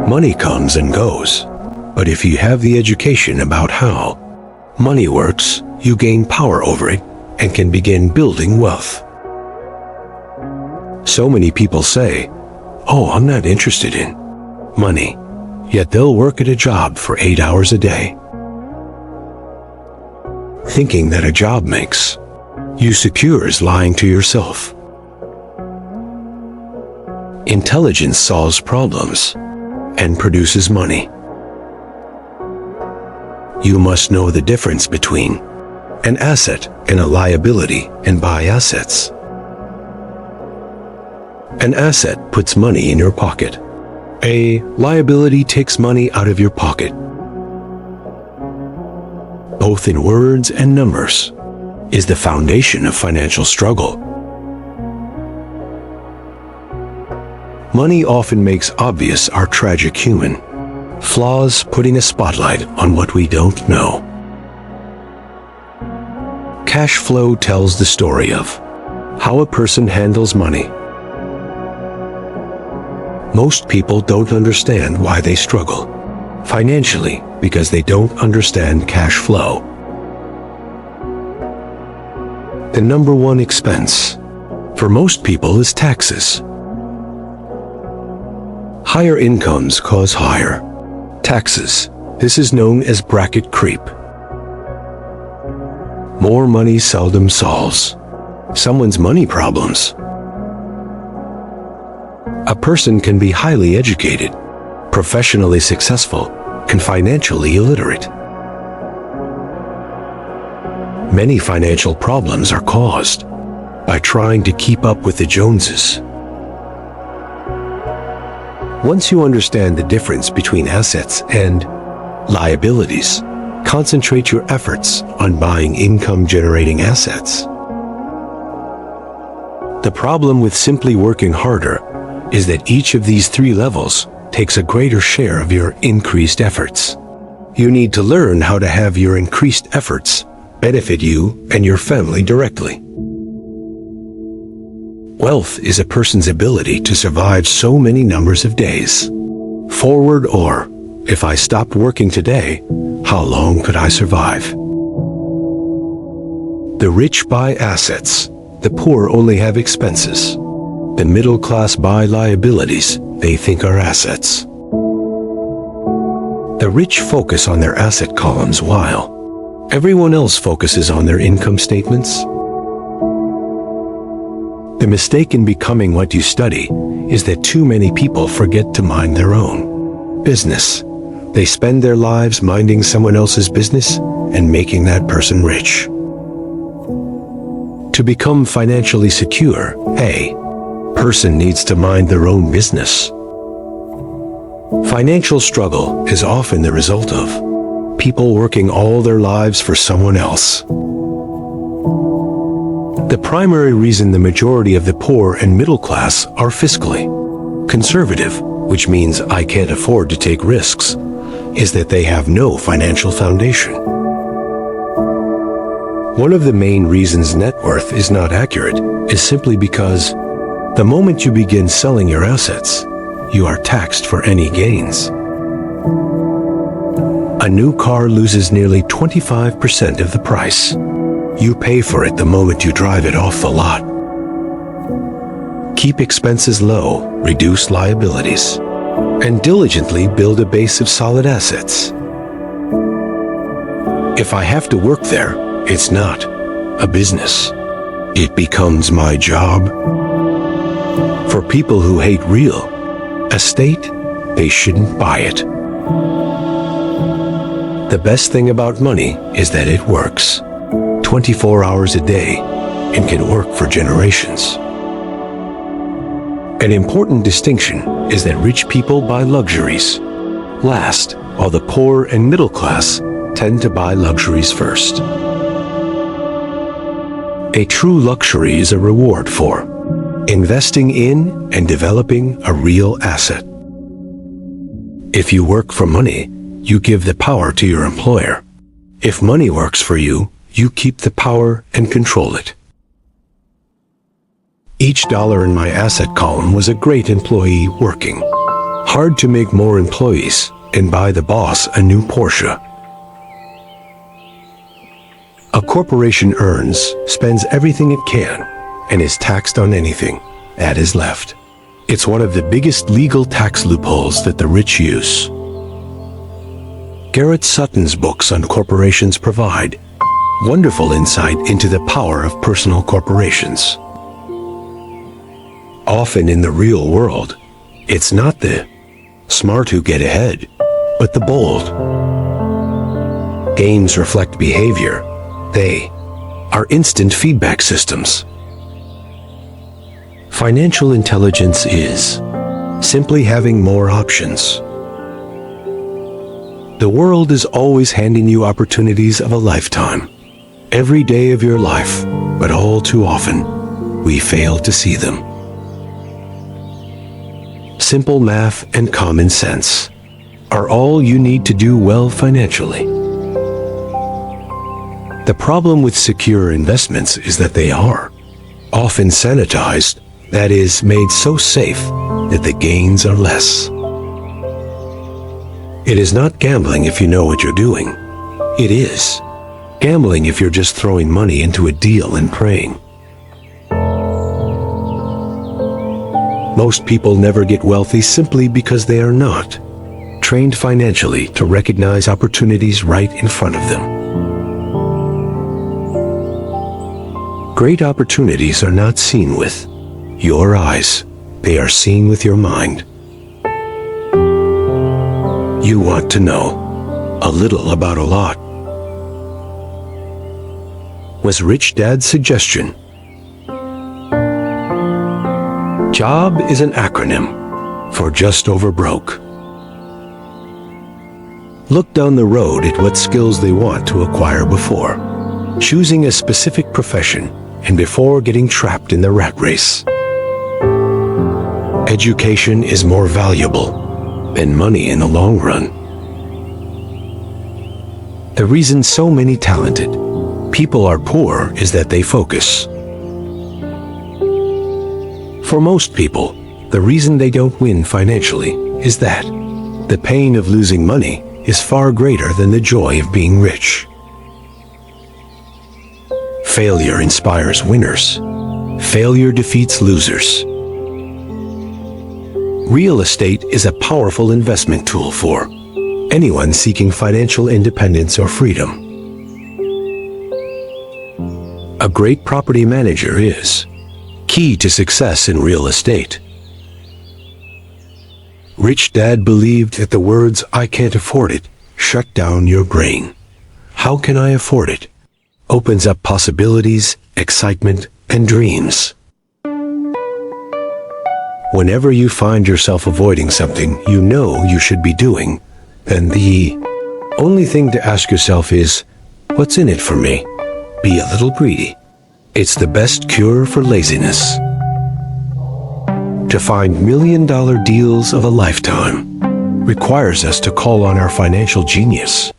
Money comes and goes, but if you have the education about how money works, you gain power over it and can begin building wealth. So many people say, "Oh, I'm not interested in money," yet they'll work at a job for 8 hours a day, thinking that a job makes you secure is lying to yourself. Intelligence solves problems and produces money. You must know the difference between an asset and a liability and buy assets. An asset puts money in your pocket. A liability takes money out of your pocket. Both in words and numbers is the foundation of financial struggle. Money often makes obvious our tragic human flaws, putting a spotlight on what we don't know. Cash flow tells the story of how a person handles money. Most people don't understand why they struggle financially because they don't understand cash flow. The number one expense for most people is taxes. Higher incomes cause higher taxes. This is known as bracket creep. More money seldom solves someone's money problems. A person can be highly educated, professionally successful, and financially illiterate. Many financial problems are caused by trying to keep up with the Joneses. Once you understand the difference between assets and liabilities, concentrate your efforts on buying income-generating assets. The problem with simply working harder is that each of these three levels takes a greater share of your increased efforts. You need to learn how to have your increased efforts benefit you and your family directly. Wealth is a person's ability to survive so many numbers of days forward, or if I stopped working today, how long could I survive? The rich buy assets. The poor only have expenses. The middle class buy liabilities they think are assets. The rich focus on their asset columns while everyone else focuses on their income statements. The mistake in becoming what you study is that too many people forget to mind their own business. They spend their lives minding someone else's business and making that person rich. To become financially secure, a person needs to mind their own business. Financial struggle is often the result of people working all their lives for someone else. The primary reason the majority of the poor and middle class are fiscally conservative, which means I can't afford to take risks, is that they have no financial foundation. One of the main reasons net worth is not accurate is simply because the moment you begin selling your assets, you are taxed for any gains. A new car loses nearly 25% of the price you pay for it the moment you drive it off the lot. Keep expenses low, reduce liabilities, and diligently build a base of solid assets. If I have to work there, it's not a business. It becomes my job. For people who hate real estate, they shouldn't buy it. The best thing about money is that it works 24 hours a day and can work for generations. An important distinction is that rich people buy luxuries last, while the poor and middle class tend to buy luxuries first. A true luxury is a reward for investing in and developing a real asset. If you work for money, you give the power to your employer. If money works for you, you keep the power and control it. Each dollar in my asset column was a great employee working hard to make more employees and buy the boss a new Porsche. A corporation earns, spends everything it can, and is taxed on anything that is left. It's one of the biggest legal tax loopholes that the rich use. Garrett Sutton's books on corporations provide wonderful insight into the power of personal corporations. Often in the real world, it's not the smart who get ahead, but the bold. Games reflect behavior. They are instant feedback systems. Financial intelligence is simply having more options. The world is always handing you opportunities of a lifetime, every day of your life, but all too often, we fail to see them. Simple math and common sense are all you need to do well financially. The problem with secure investments is that they are often sanitized, that is, made so safe that the gains are less. It is not gambling if you know what you're doing. It is gambling if you're just throwing money into a deal and praying. Most people never get wealthy simply because they are not trained financially to recognize opportunities right in front of them. Great opportunities are not seen with your eyes. They are seen with your mind. You want to know a little about a lot. Was Rich Dad's suggestion. JOB is an acronym for just over broke. Look down the road at what skills they want to acquire before choosing a specific profession and before getting trapped in the rat race. Education is more valuable than money in the long run. The reason so many talented people are poor is that they focus. For most people, the reason they don't win financially is that the pain of losing money is far greater than the joy of being rich. Failure inspires winners. Failure defeats losers. Real estate is a powerful investment tool for anyone seeking financial independence or freedom. A great property manager is key to success in real estate. Rich Dad believed that the words, "I can't afford it," shut down your brain. "How can I afford it?" opens up possibilities, excitement, and dreams. Whenever you find yourself avoiding something you know you should be doing, then the only thing to ask yourself is, what's in it for me? Be a little greedy. It's the best cure for laziness. To find million-dollar deals of a lifetime requires us to call on our financial genius.